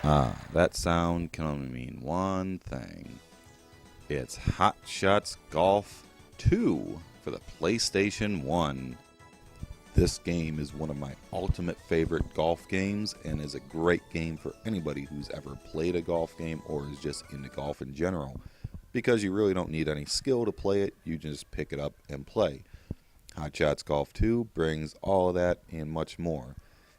That sound can only mean one thing. It's Hot Shots Golf 2 for the PlayStation 1. This game is one of my ultimate favorite golf games and is a great game for anybody who's ever played a golf game or is just into golf in general. Because you really don't need any skill to play it, you just pick it up and play. Hot Shots Golf 2 brings all of that and much more.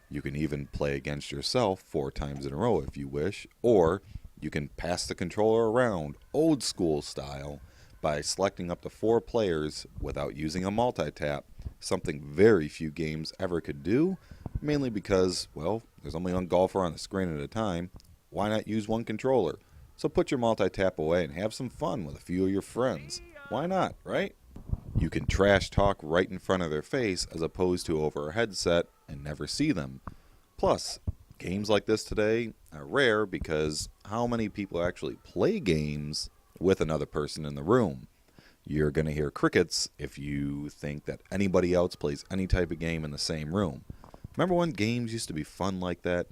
You can even play against yourself 4 times in a row if you wish, or you can pass the controller around old school style by selecting up to 4 players without using a multi-tap, something very few games ever could do, mainly because, well, there's only one golfer on the screen at a time. Why not use one controller? So put your multi-tap away and have some fun with a few of your friends. Why not, right? You can trash talk right in front of their face as opposed to over a headset and never see them. Plus, games like this today are rare because how many people actually play games with another person in the room? You're going to hear crickets if you think that anybody else plays any type of game in the same room. Remember when games used to be fun like that?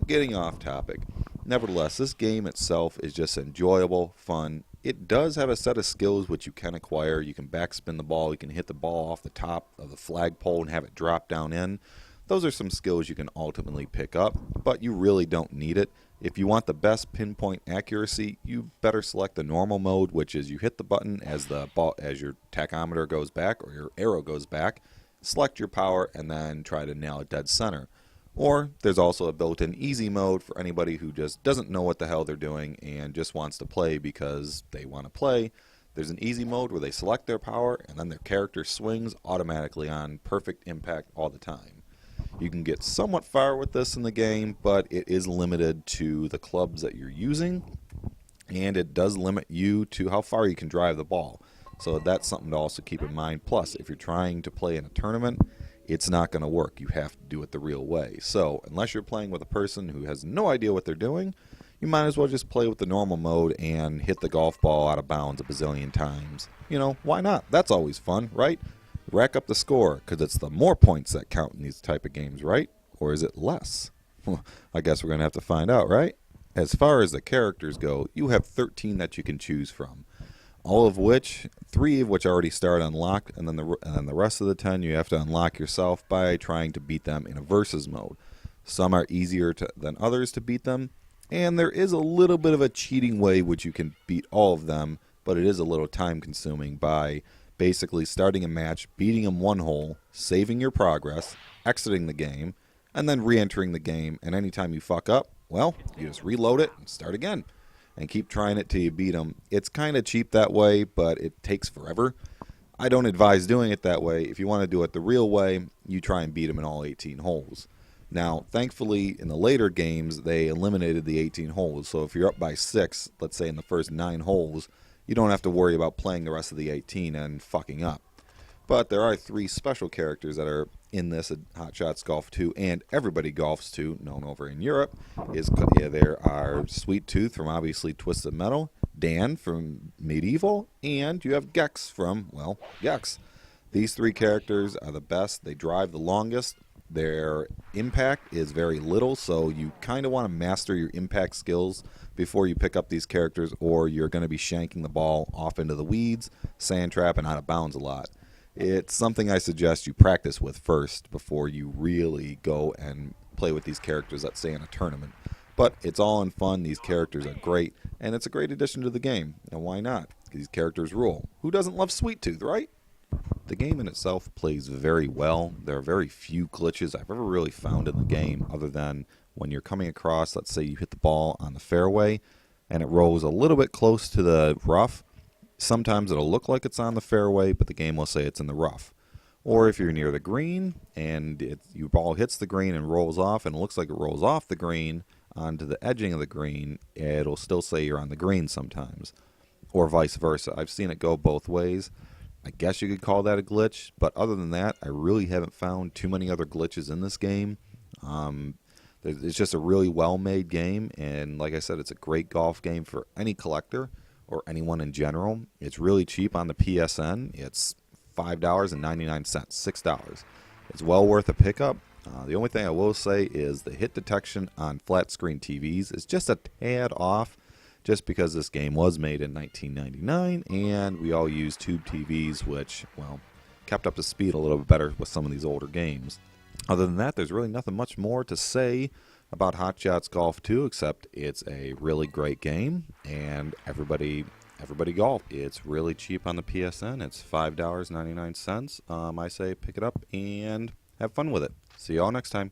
Getting off topic. Nevertheless, this game itself is just enjoyable, fun. It does have a set of skills which you can acquire. You can backspin the ball, you can hit the ball off the top of the flagpole and have it drop down in. Those are some skills you can ultimately pick up, but you really don't need it. If you want the best pinpoint accuracy, you better select the normal mode, which is you hit the button as your tachometer goes back or your arrow goes back, select your power, and then try to nail it dead center. Or there's also a built-in easy mode for anybody who just doesn't know what the hell they're doing and just wants to play because they want to play. There's an easy mode where they select their power and then their character swings automatically on perfect impact all the time. You can get somewhat far with this in the game, but it is limited to the clubs that you're using, and it does limit you to how far you can drive the ball. So that's something to also keep in mind. Plus, if you're trying to play in a tournament, it's not going to work. You have to do it the real way. So unless you're playing with a person who has no idea what they're doing, you might as well just play with the normal mode and hit the golf ball out of bounds a bazillion times. You know, why not? That's always fun, right? Rack up the score, because it's the more points that count in these type of games, right? Or is it less? I guess we're going to have to find out, right? As far as the characters go, you have 13 that you can choose from. All of which, 3 of which already start unlocked, and then the rest of the 10 you have to unlock yourself by trying to beat them in a versus mode. Some are easier than others to beat them, and there is a little bit of a cheating way which you can beat all of them, but it is a little time consuming by basically starting a match, beating them one hole, saving your progress, exiting the game, and then re-entering the game, and anytime you fuck up, well, you just reload it and start again. And keep trying it till you beat them. It's kind of cheap that way, but it takes forever. I don't advise doing it that way. If you want to do it the real way, you try and beat them in all 18 holes. Now, thankfully, in the later games, they eliminated the 18 holes. So if you're up by 6, let's say in the first 9 holes, you don't have to worry about playing the rest of the 18 and fucking up. But there are 3 special characters that are in this Hot Shots Golf 2, and Everybody Golfs 2, known over in Europe. There are Sweet Tooth from obviously Twisted Metal, Dan from Medieval, and you have Gex from, well, Gex. These 3 characters are the best. They drive the longest. Their impact is very little, so you kind of want to master your impact skills before you pick up these characters, or you're going to be shanking the ball off into the weeds, sand trap, and out of bounds a lot. It's something I suggest you practice with first before you really go and play with these characters, let's say in a tournament. But it's all in fun, these characters are great, and it's a great addition to the game. And why not? These characters rule. Who doesn't love Sweet Tooth, right? The game in itself plays very well. There are very few glitches I've ever really found in the game other than when you're coming across, let's say you hit the ball on the fairway and it rolls a little bit close to the rough. Sometimes it'll look like it's on the fairway, but the game will say it's in the rough. Or if you're near the green and your ball hits the green and rolls off and it looks like it rolls off the green onto the edging of the green, it'll still say you're on the green sometimes. Or vice versa. I've seen it go both ways. I guess you could call that a glitch, but other than that, I really haven't found too many other glitches in this game. It's just a really well-made game, and like I said, it's a great golf game for any collector or anyone in general. It's really cheap on the PSN. It's $5.99, $6. It's well worth a pickup, The only thing I will say is the hit detection on flat screen TVs is just a tad off, just because this game was made in 1999 and we all use tube TVs, which, well, kept up to speed a little bit better with some of these older games. Other than that, there's really nothing much more to say about Hot Shots Golf 2, except it's a really great game, and everybody golf. It's really cheap on the PSN. It's $5.99. I say pick it up and have fun with it. See you all next time.